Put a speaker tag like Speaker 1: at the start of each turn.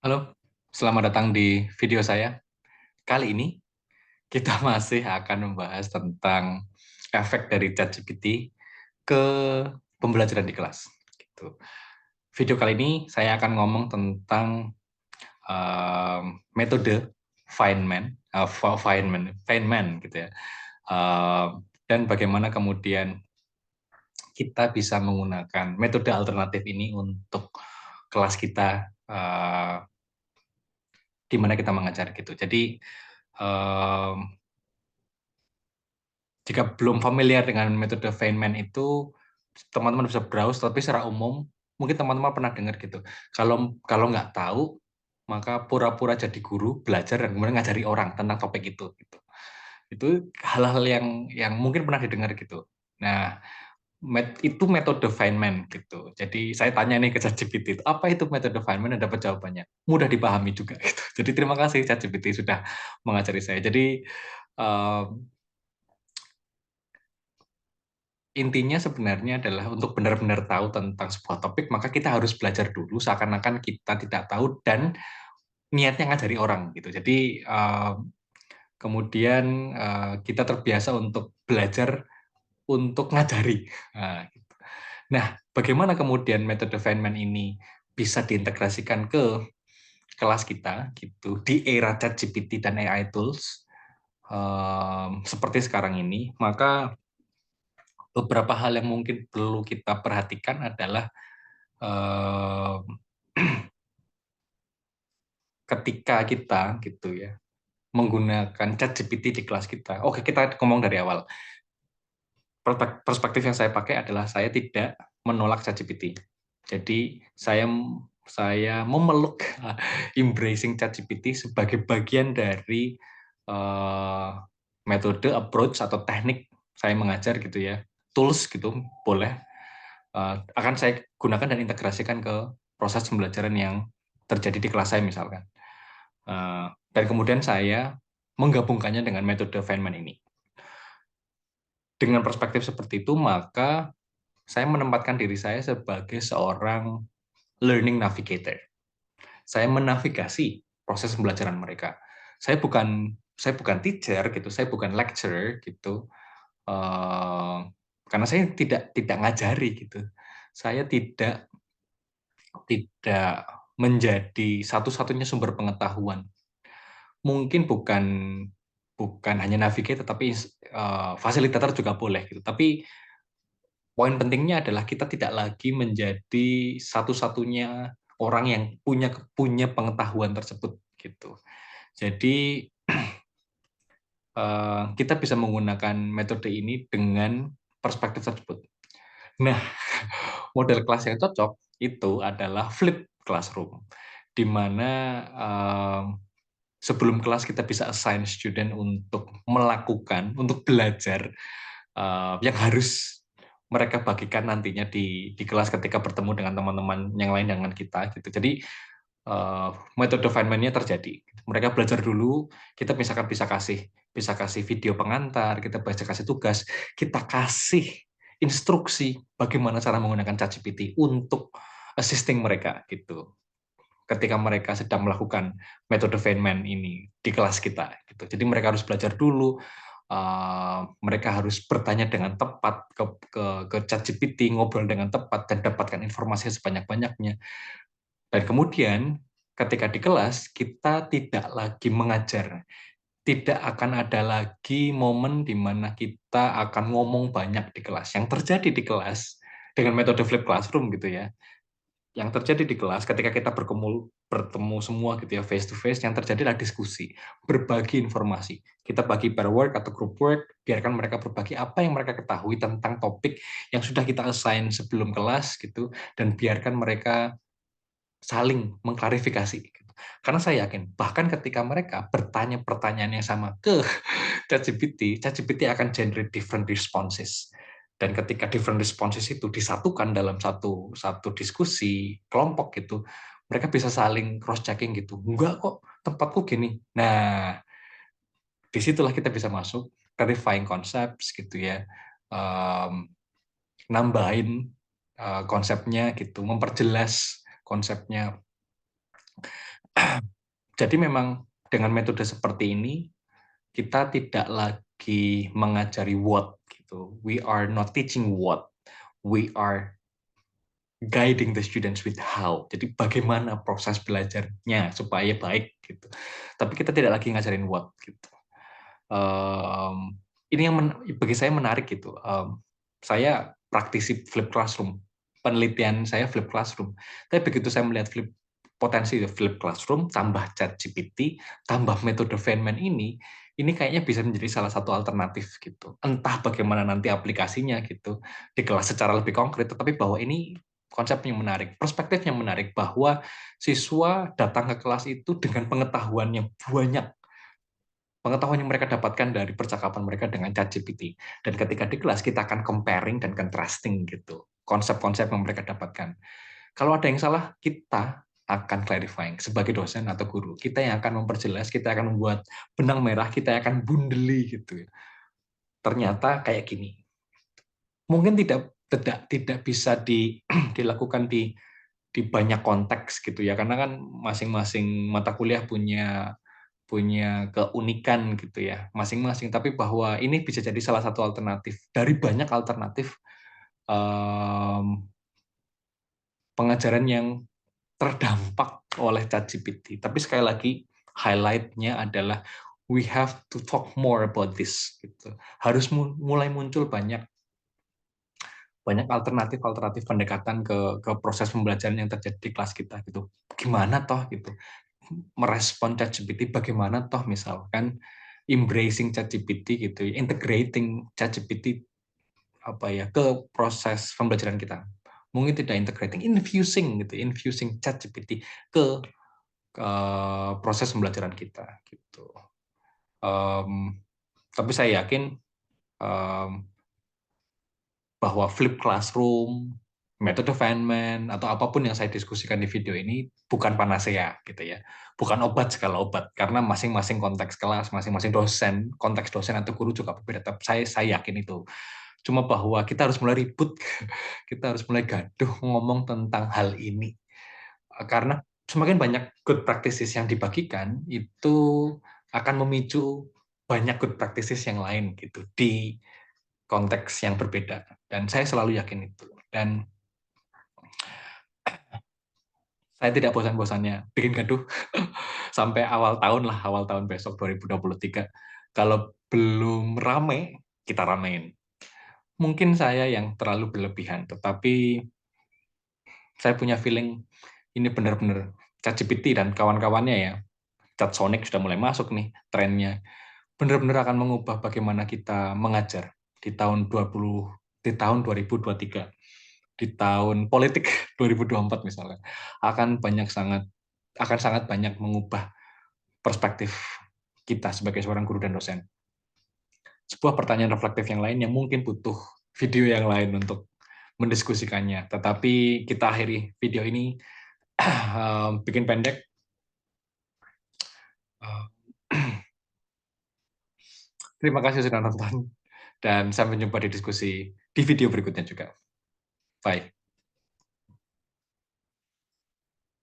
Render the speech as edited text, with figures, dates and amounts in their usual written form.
Speaker 1: Halo, selamat datang di video saya. Kali ini kita masih akan membahas tentang efek dari ChatGPT ke pembelajaran di kelas. Gitu. Video kali ini saya akan ngomong tentang metode Feynman, Feynman gitu ya, dan bagaimana kemudian kita bisa menggunakan metode alternatif ini untuk kelas kita, di mana kita mengajar gitu. Jadi jika belum familiar dengan metode Feynman itu, teman-teman bisa browse, tapi secara umum mungkin teman-teman pernah dengar gitu. Kalau kalau nggak tahu, maka pura-pura jadi guru, belajar dan kemudian ngajari orang tentang topik itu. Gitu. Itu hal-hal yang mungkin pernah didengar gitu. Nah, itu metode Feynman gitu. Jadi saya tanya nih ke ChatGPT, apa itu metode Feynman, dan dapat jawabannya. Mudah dipahami juga gitu. Jadi terima kasih ChatGPT sudah mengajari saya. Jadi intinya sebenarnya adalah untuk benar-benar tahu tentang sebuah topik, maka kita harus belajar dulu seakan-akan kita tidak tahu dan niatnya ngajari orang gitu. Jadi kemudian kita terbiasa untuk belajar untuk ngajari. Nah, gitu. Nah, bagaimana kemudian metode Feynman ini bisa diintegrasikan ke kelas kita gitu di era ChatGPT dan AI tools seperti sekarang ini, maka beberapa hal yang mungkin perlu kita perhatikan adalah eh, ketika kita gitu ya menggunakan ChatGPT di kelas kita. Oke, kita ngomong dari awal. Perspektif yang saya pakai adalah saya tidak menolak ChatGPT. Jadi saya memeluk embracing ChatGPT sebagai bagian dari uh, metode approach atau teknik saya mengajar gitu ya. Tools gitu boleh akan saya gunakan dan integrasikan ke proses pembelajaran yang terjadi di kelas saya misalkan. Dan kemudian saya menggabungkannya dengan metode Feynman ini. Dengan perspektif seperti itu, maka saya menempatkan diri saya sebagai seorang learning navigator. Saya menavigasi proses pembelajaran mereka. Saya bukan teacher gitu, saya bukan lecturer gitu. Karena saya tidak ngajari gitu. Saya tidak menjadi satu-satunya sumber pengetahuan. Mungkin bukan bukan hanya navigator, tapi fasilitator juga boleh gitu. Tapi poin pentingnya adalah kita tidak lagi menjadi satu-satunya orang yang punya pengetahuan tersebut gitu. Jadi kita bisa menggunakan metode ini dengan perspektif tersebut. Nah, model kelas yang cocok itu adalah flip classroom, di mana sebelum kelas kita bisa assign student untuk untuk belajar yang harus mereka bagikan nantinya di kelas ketika bertemu dengan teman-teman yang lain dengan kita gitu. Jadi metode Feynman-nya terjadi. Mereka belajar dulu, kita misalkan bisa kasih video pengantar, kita bisa kasih tugas, kita kasih instruksi bagaimana cara menggunakan ChatGPT untuk assisting mereka gitu. Ketika mereka sedang melakukan metode Feynman ini di kelas kita gitu. Jadi mereka harus belajar dulu, mereka harus bertanya dengan tepat ke ChatGPT, ngobrol dengan tepat dan dapatkan informasi sebanyak-banyaknya. Dan kemudian ketika di kelas kita tidak lagi mengajar, tidak akan ada lagi momen di mana kita akan ngomong banyak di kelas. Yang terjadi di kelas dengan metode flip classroom gitu ya, yang terjadi di kelas ketika kita bertemu semua gitu ya face to face, yang terjadi adalah diskusi, berbagi informasi. Kita bagi pair work atau group work, biarkan mereka berbagi apa yang mereka ketahui tentang topik yang sudah kita assign sebelum kelas gitu, dan biarkan mereka saling mengklarifikasi gitu. Karena saya yakin bahkan ketika mereka bertanya pertanyaan yang sama ke ChatGPT akan generate different responses. Dan ketika different responses itu disatukan dalam satu diskusi kelompok gitu, mereka bisa saling cross checking gitu. Enggak kok, tempatku gini. Nah, disitulah kita bisa masuk clarifying concepts gitu ya, um, nambahin konsepnya gitu, memperjelas konsepnya. Jadi memang dengan metode seperti ini, kita tidak lagi mengajari what, gitu. We are not teaching what, we are guiding the students with how. Jadi bagaimana proses belajarnya supaya baik, gitu. Tapi kita tidak lagi ngajarin what, gitu. Ini yang bagi saya menarik gitu. Saya praktisi flip classroom, penelitian saya flip classroom. Tapi begitu saya melihat potensi flip classroom, tambah chat GPT, tambah metode Feynman ini kayaknya bisa menjadi salah satu alternatif gitu. Entah bagaimana nanti aplikasinya gitu di kelas secara lebih konkret, tetapi bahwa ini konsep yang menarik, perspektif yang menarik bahwa siswa datang ke kelas itu dengan pengetahuan yang banyak, pengetahuan yang mereka dapatkan dari percakapan mereka dengan ChatGPT. Dan ketika di kelas, kita akan comparing dan contrasting gitu. Konsep-konsep yang mereka dapatkan. Kalau ada yang salah, kita akan clarifying sebagai dosen atau guru. Kita yang akan memperjelas, kita akan membuat benang merah, kita akan bundeli gitu. Ternyata kayak gini. Mungkin tidak bisa dilakukan di banyak konteks gitu ya, karena kan masing-masing mata kuliah punya punya keunikan gitu ya masing-masing, tapi bahwa ini bisa jadi salah satu alternatif dari banyak alternatif pengajaran yang terdampak oleh ChatGPT. Tapi sekali lagi highlight-nya adalah we have to talk more about this gitu. Harus mulai muncul banyak alternatif pendekatan ke proses pembelajaran yang terjadi di kelas kita gitu. Gimana toh gitu merespon ChatGPT, bagaimana toh misalkan embracing ChatGPT gitu, integrating ChatGPT apa ya ke proses pembelajaran kita. Mungkin tidak integrating, infusing ChatGPT ke proses pembelajaran kita gitu. Tapi saya yakin bahwa flip classroom, metode Feynman, atau apapun yang saya diskusikan di video ini bukan panacea gitu ya. Bukan obat segala obat, karena masing-masing konteks kelas, masing-masing dosen, konteks dosen atau guru juga berbeda. Tapi saya yakin itu. Cuma bahwa kita harus mulai ribut, kita harus mulai gaduh ngomong tentang hal ini. Karena semakin banyak good practices yang dibagikan, itu akan memicu banyak good practices yang lain gitu di konteks yang berbeda, dan saya selalu yakin itu. Dan saya tidak bosan-bosannya bikin gaduh sampai awal tahun besok 2023. Kalau belum rame, kita ramein. Mungkin saya yang terlalu berlebihan, tetapi saya punya feeling ini benar-benar ChatGPT dan kawan-kawannya ya, ChatSonic sudah mulai masuk nih trennya, benar-benar akan mengubah bagaimana kita mengajar di tahun 2023, di tahun politik 2024 misalnya, akan sangat banyak mengubah perspektif kita sebagai seorang guru dan dosen. Sebuah pertanyaan reflektif yang lain yang mungkin butuh video yang lain untuk mendiskusikannya. Tetapi kita akhiri video ini bikin pendek. Terima kasih sudah nonton dan sampai jumpa di diskusi di video berikutnya juga. Bye.